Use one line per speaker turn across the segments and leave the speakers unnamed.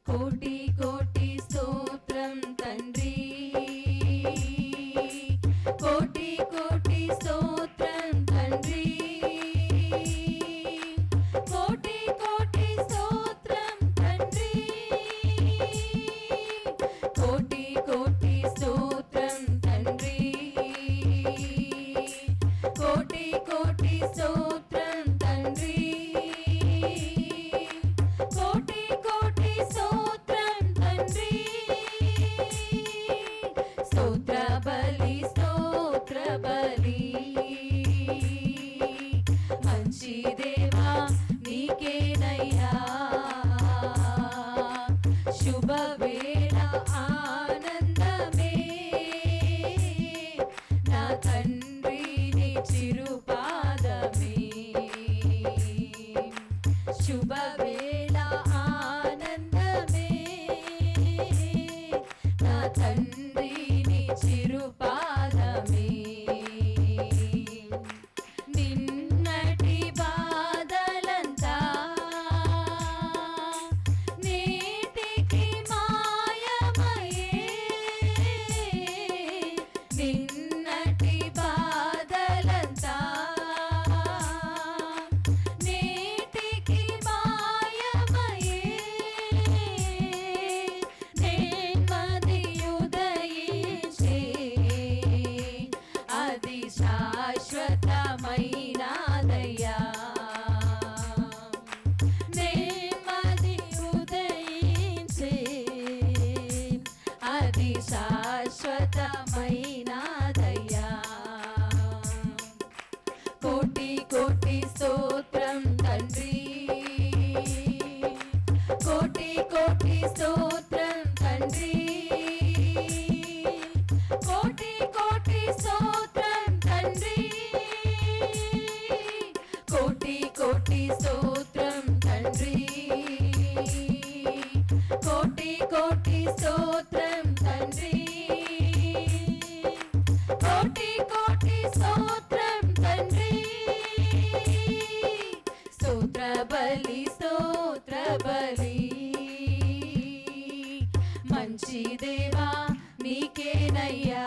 కోటి కోటి స్తోత్రం తండ్రి, కోటి కోటి స్తోత్రం తండ్రి, కోటి కోటి స్తోత్రం తండ్రి, కోటి కోటి స్తోత్రం తండ్రి, కోటి కోటి స్తోత్రం తండ్రి, కోటి కోటి స్తోత్రం తండ్రి. స్తోత్ర బలి స్తోత్ర బలి, మంచి దేవా నీకేనయ్యా, శుభవేళ ఆనందమే నా తండ్రి నీ చిరుపాదమే, శుభవేళ ఆనందమే నా తండ్రి నీ చిరుపాదమే. నిన్నటి బాధలంతా నేటికి మాయమయే, నిన్నటి బాధలంతా నేటికి మాయమయే, నెమ్మది ఉదయించే అది శాశ్వతమైనదయ్యా, నెమ్మది ఉదయించే అది శాశ్వతమైనదయ్యా. కోటి కోటి స్తోత్రం తండ్రి, కోటి కోటి స్తోత్రం తండ్రి, కోటి కోటి స్తోత్రం తండ్రి, కోటి కోటి స్తోత్రం తండ్రి, కోటి కోటి స్తోత్రం తండ్రి, కోటి కోటి స్తోత్రం తండ్రి. స్తోత్ర బలి స్తోత్ర బలి, మంచి దేవా నీకేనయ్యా,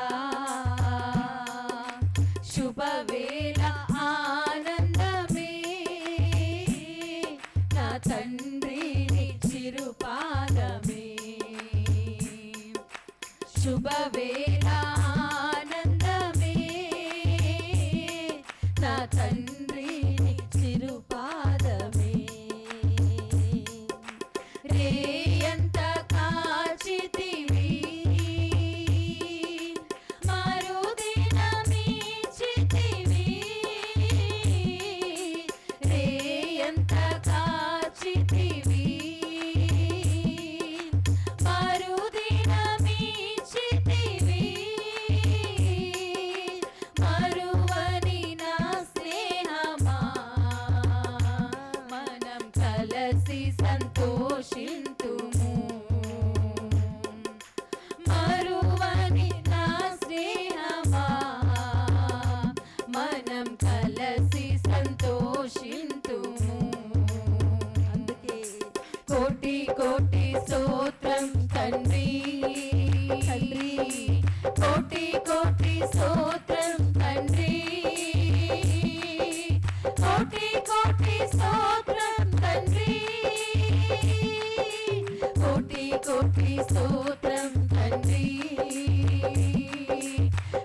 శుభవేళ ఆనందమే నా తండ్రి నీ చిరుపాదమే, శుభవేళ ఆనందమే నా తండ్రి నీ చిరుపాదమే. రేయంత కాచితివి మరుదినమిచ్చితివి, రేయంత కాచితివి మరుదినమిచ్చితివి, మరువని నా స్నేహమా మనం కలసి సంతోషింతుము, మరువని నా స్నేహమా మనం కలసి సంతోషింతుము. అందుకే కోటి కోటి స్తోత్రం తండ్రి, తండ్రి కోటి కోటి స్తోత్రం తండ్రి, కోటి కోటి స్తోత్రం తండ్రి, కోటి కోటి స్తోత్రం తండ్రి,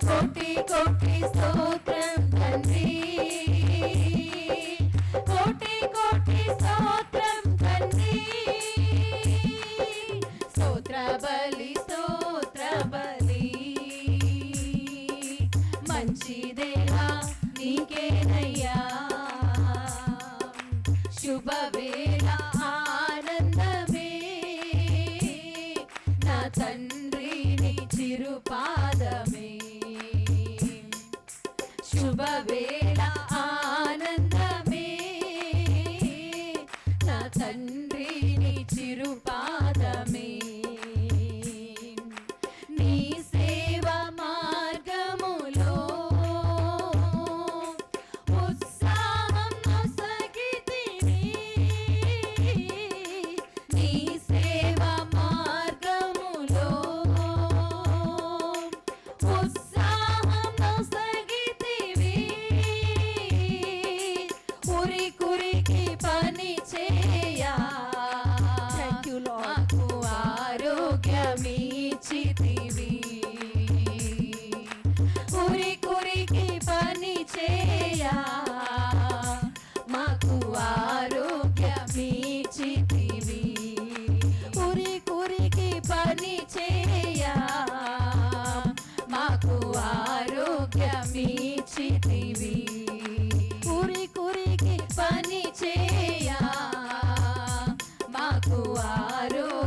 కోటి కోటి స్తోత్రం తండ్రి, కోటి కోటి స్తోత్రం తండ్రి. స్తోత్ర బలి స్తోత్ర బలి, మంచి దేవా నీకేనయ్యా, శుభవేళ ఆనందమే నా తండ్రి నీ చిరుపాదమే, శుభవేళ ఆనందమే నా తండ్రి నీ చిరుపాదమే. నీ సేవ మార్గములో ఉత్సాహం నొసగితివి, నీ సేవ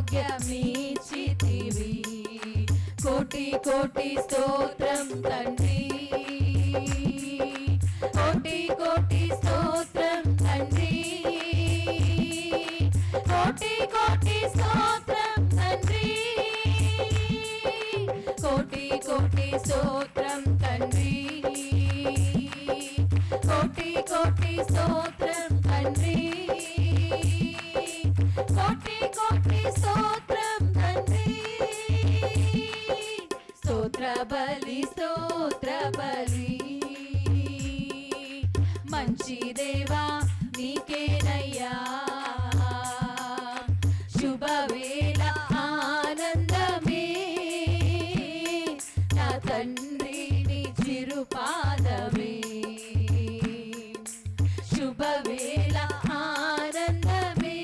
ఆరోగ్యమిచ్చితివి. కోటి కోటి స్తోత్రం తండ్రి, కోటి కోటి స్తోత్రం తండ్రి, కోటి కోటి స్తోత్రం తండ్రి, కోటి కోటి స్తోత్రం తండ్రి, కోటి కోటి స్తోత్రం తండ్రి, కోటి కోటి స్తోత్రం తండ్రి. స్తోత్ర బలి స్తోత్ర బలి మంచి దేవా నీకేనయ్యా. శుభవేళ ఆనందమే నా తండ్రి నీ చిరుపాదమే. శుభవేళ ఆనందమే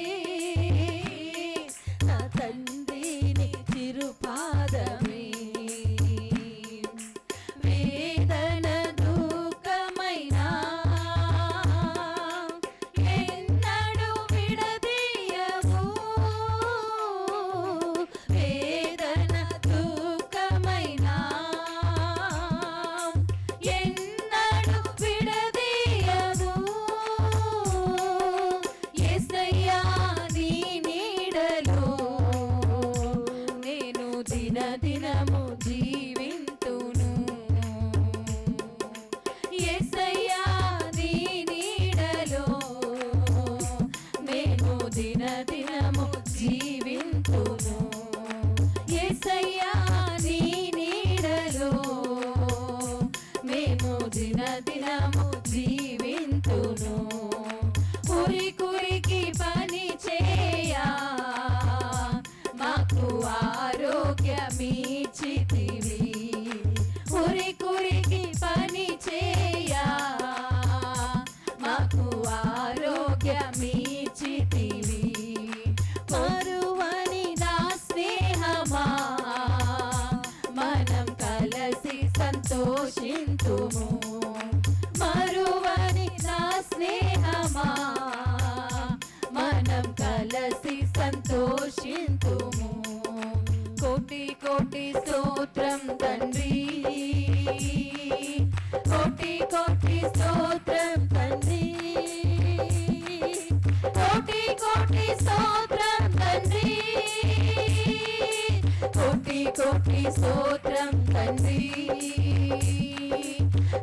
నా తండ్రి నీ చిరుపాదమే. వేదన దుఃఖమైనా ఎన్నడూ విడదీయవు. వేదన దుఃఖమైనా ఎన్నడూ విడదీయవు. యేసయ్యా నీ నీడలో నేను దినదినము జీవింతును. యేసయ్యా నీ నీడలో నేను దినదినము జీవింతును. యేసయ్యా నీ నీడలో మేము దినదినము జీవింతును. కురి కురికి పని చేయా మాకు ఆరోగ్యమిచ్చితివి. కురి కురికి పని చేయా మాకు ఆరోగ్యమిచ్చితివి. మరువని నా స్నేహమా మనం కలసి సంతోషింతుము. మరువని నా స్నేహమా మనం కలసి సంతోషింతుము. కోటి కోటి స్తోత్రం తండ్రి, కోటి కోటి స్తోత్రం తండ్రి, కోటి కోటి స్తోత్రం తండ్రి, కోటి కోటి స్తోత్రం తండ్రి,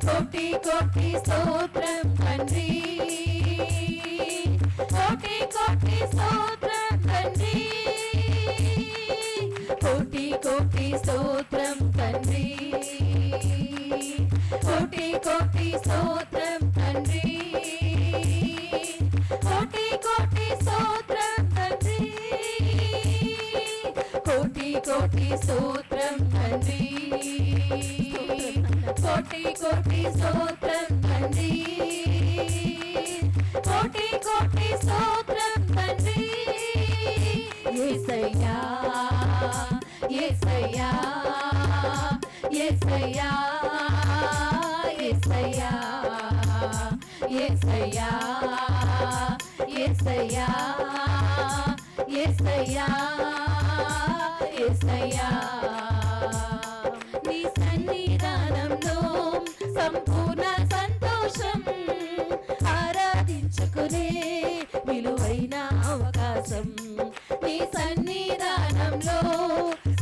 కోటి కోటి స్తోత్రం తండ్రి, కోటి కోటి స్తోత్రం తండ్రి, కోటి కోటి స్తోత్రం తండ్రి, కోటి కోటి స్తోత్రం తండ్రి, కోటి కోటి స్తోత్రం తండ్రి, కోటి కోటి స్తోత్రం తండ్రి, కోటి కోటి స్తోత్రం తండ్రి, కోటి కోటి స్తోత్రం తండ్రి. యేసయ్యా యేసయ్యా యేసయ్యా యేసయ్యా యేసయ్యా యేసయ్యా యేసయ్యా యేసయ్యా. నీ సన్నిధానంలో సంపూర్ణ సంతోషం, ఆరాధించుకునే విలువైన అవకాశం. నీ సన్నిధానంలో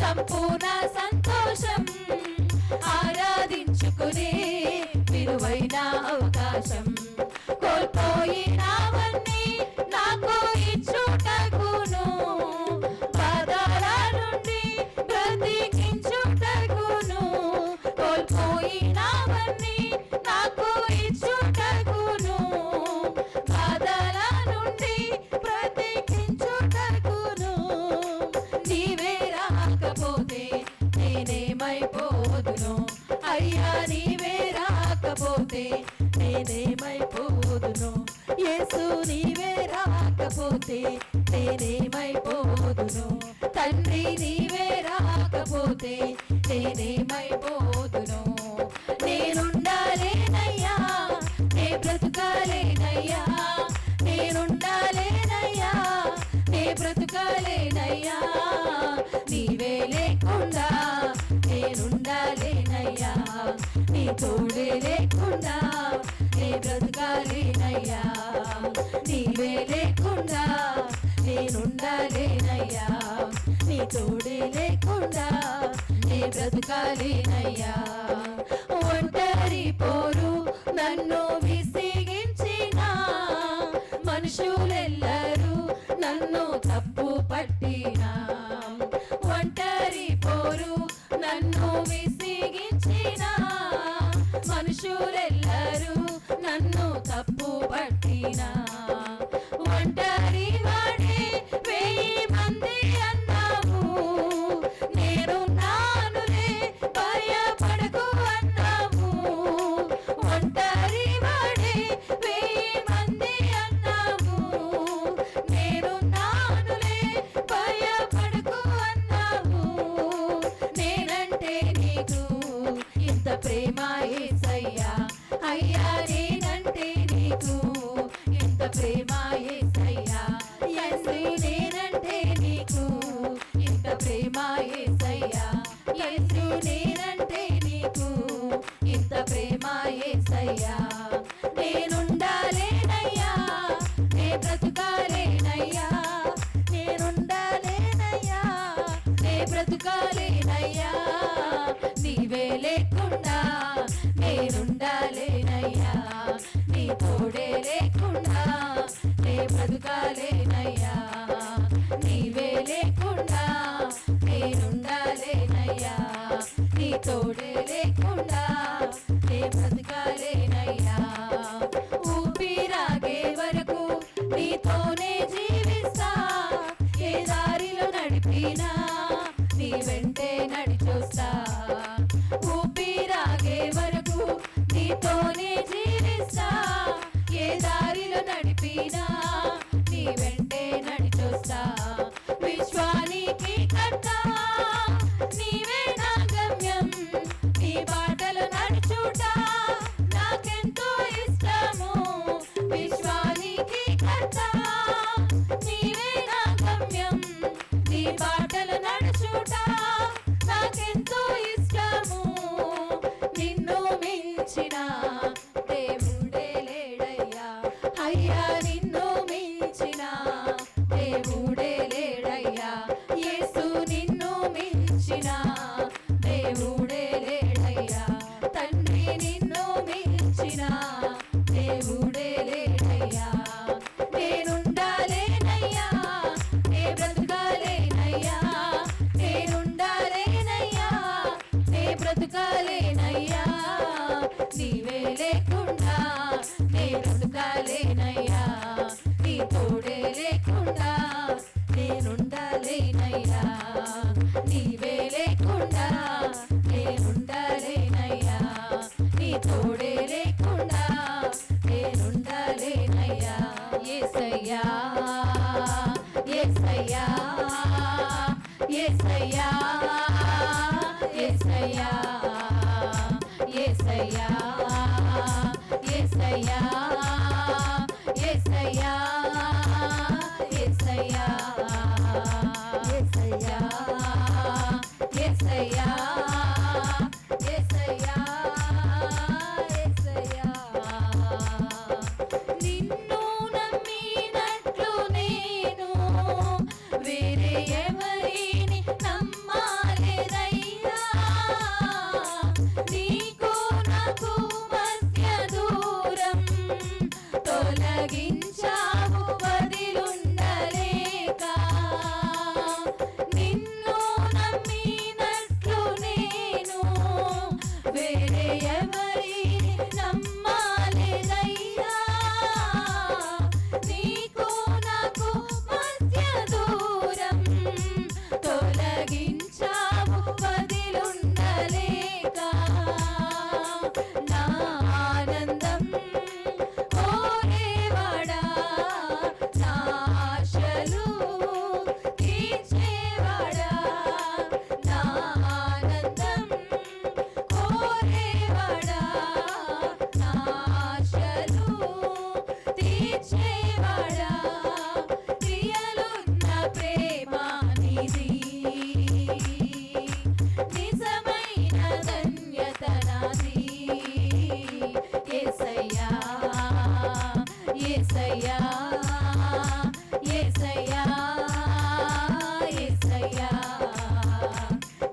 సంపూర్ణ సంతోషం, ఆరాధించుకునే విలువైన అవకాశం. కోల్పోయినవన్నీ నాకు ఇచ్చుటకును, బాధల నుండి బ్రతికించుటకును. కోల్పోయినవన్నీ నాకు ఇచ్చుటకును, బాధల నుండి బ్రతికించుటకును. నీవే రాకపోతే నేనేమైపోదును అయ్యా, నీవే రాకపోతే నేనేమైపోదును. యేసు నీవే రాకపోతే నేనేమైపోదును. తండ్రి నీవే రాకపోతే నేనేమైపోదును. నేనుండాలేనయ్యా, నే బ్రతుకాలేనయ్యా, నేనుండాలేనయ్యా, నే బ్రతుకాలేనయ్యా. తోడే లేకుండా నే బ్రతకాలేనయ్యా, నీవే లేకుండా నేనుండాలేనయ్యా, నీ తోడే లేకుండా నే బ్రతకాలేనయ్యా. ఒంటరి పోరు నన్ను విసిగించిన మనుషులెల్లరూ నన్ను తప్పు పట్టినా, ఒంటరి పోరు నన్ను విసిగించిన మనుషులెల్లరూ నన్ను తప్పు పట్టినా, ఒంటరి వాడే 1000 మంది అన్నావు, నేనున్నానులే భయపడకు అన్నావు, ఒంటరి వాడే 1000 మంది అన్నావు, నేనున్నానులే భయపడకు అన్నావు, నేనంటే నీకు ఇంత ప్రేమ యేసయ్యా, అయ్యా నేనంటే నీకు ఇంత ప్రేమ యేసయ్యా, యేసు నేనంటే నీకు ఇంత ప్రేమ యేసయ్యా, యేసు నేనంటే నీకు ఇంత ప్రేమ యేసయ్యా. నేనుండాలేనయ్యా, నే బ్రతుకాలేనయ్యా, నేనుండాలేనయ్యా, నే బ్రతుకాలేనయ్యా, నీవే లేకుండా నేనుండాలేనయ్యా, నీ తోడే లేకుండా నే బ్రతుకాలేనయ్యా, నీవే లేకుండా నేనుండాలేనయ్యా, నీ తోడే లేకుండా నే బ్రతకాలేనయ్యా. ఊపిరాగే వరకు నీతోనే జీవిస్తా, ఏ దారిలో నడిపినా నీ వెంటే నడిచొస్తా, ఊపిరాగే వరకు నీతోనే జీవిస్తా, ఏ దారిలో నడిపినా నీ వెంటే నడిచొస్తా, విశ్వానికి కర్త నీవే నా గమ్యం, నీ బాటలు నడుచుట నాకెంతో ఇష్టము, విశ్వానికి కర్త నీవే నా గమ్యం, నీ బాటలు నడుచుట నాకెంతో ఇష్టము, నిన్ను మించిన దేవుడే లేడయ్యా, అయ్యా నిన్ను మించిన దేవుడే లేడయ్యా, యేసు నిన్ను మించిన దేవుడే లేడయ్యా, తండ్రి నిన్ను మించిన దేవుడే లేడయ్యా. నేనుండాలేనయ్యా, నే బ్రతకాలేనయ్యా, నేనుండాలేనయ్యా, నే బ్రతకాలేనయ్యా, నీవే లేకుండా నే బ్రతకాలేనయ్యా, నీ తోడే లేకుండా నేనుండాలేనయ్యా, నీవే లేకుండా నేనుండాలేనయ్యా, నీ తోడే లేకుండా నేనుండాలేనయ్యా. యేసయ్యా యేసయ్యా యేసయ్యా యేసయ్యా యేసయ్యా యేసయ్యా యేసయ్యా యేసయ్యా యేసయ్యా యేసయ్యా యేసయ్యా యేసయ్యా. నిన్ను నమ్మినట్లు నేను వేరే ఎవరిని నమ్మాలేదయ్యా,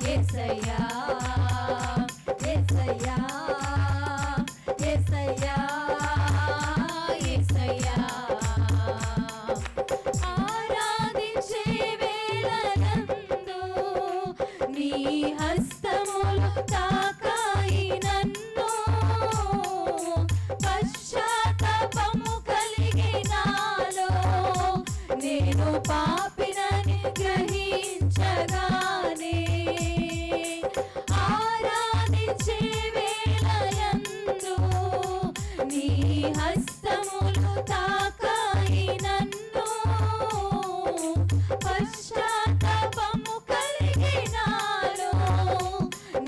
యేసయ్యా యేసయ్యా యేసయ్యా యేసయ్యా ఆరాధించే వేళనందు నీ హస్తములు తాకాయి నన్ను పశ్చాత్తాపము కలిగి నాలో నేను పాపినని గ్రహించగానే ఆరాధించే వేళయందు నీ హస్తములు తాకాయి నన్ను పశ్చాత్తాపము కలిగి నాలో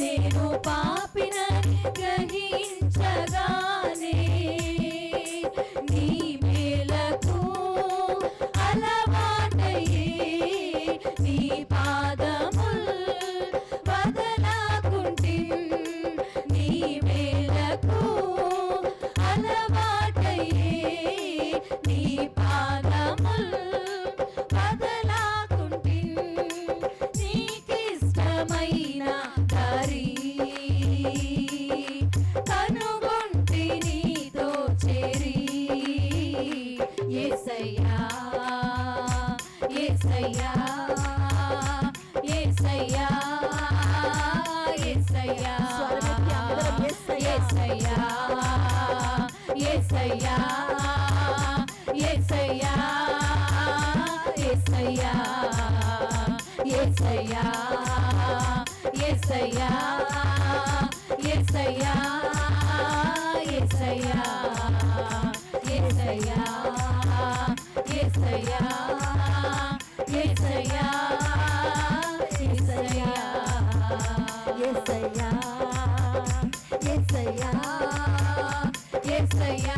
నేను పాపినని గ్రహించగానే నీ మేలకు అలవాటయ్యే నీ పాదముల్ వదలకుంటిన్ నీ మేలకు అలవాటయ్యే నీ పాదముల్ వదలకుంటిన్ నీకిష్టమైన దారి కనుగొంటి నీతో చేరి యేసయ్యా యేసయ్యా యేసయ్యా యేసయ్యా
స్వరమెత్తి అందరం యేసయ్యా.
యేసయ్యా యేసయ్యా యేసయ్యా యేసయ్యా యేసయ్యా యేసయ్యా యేసయ్యా యేసయ్యా యేసయ్యా యేసయ్యా యేసయ్యా
యేసయ్యా
యేసయ్యా యేసయ్యా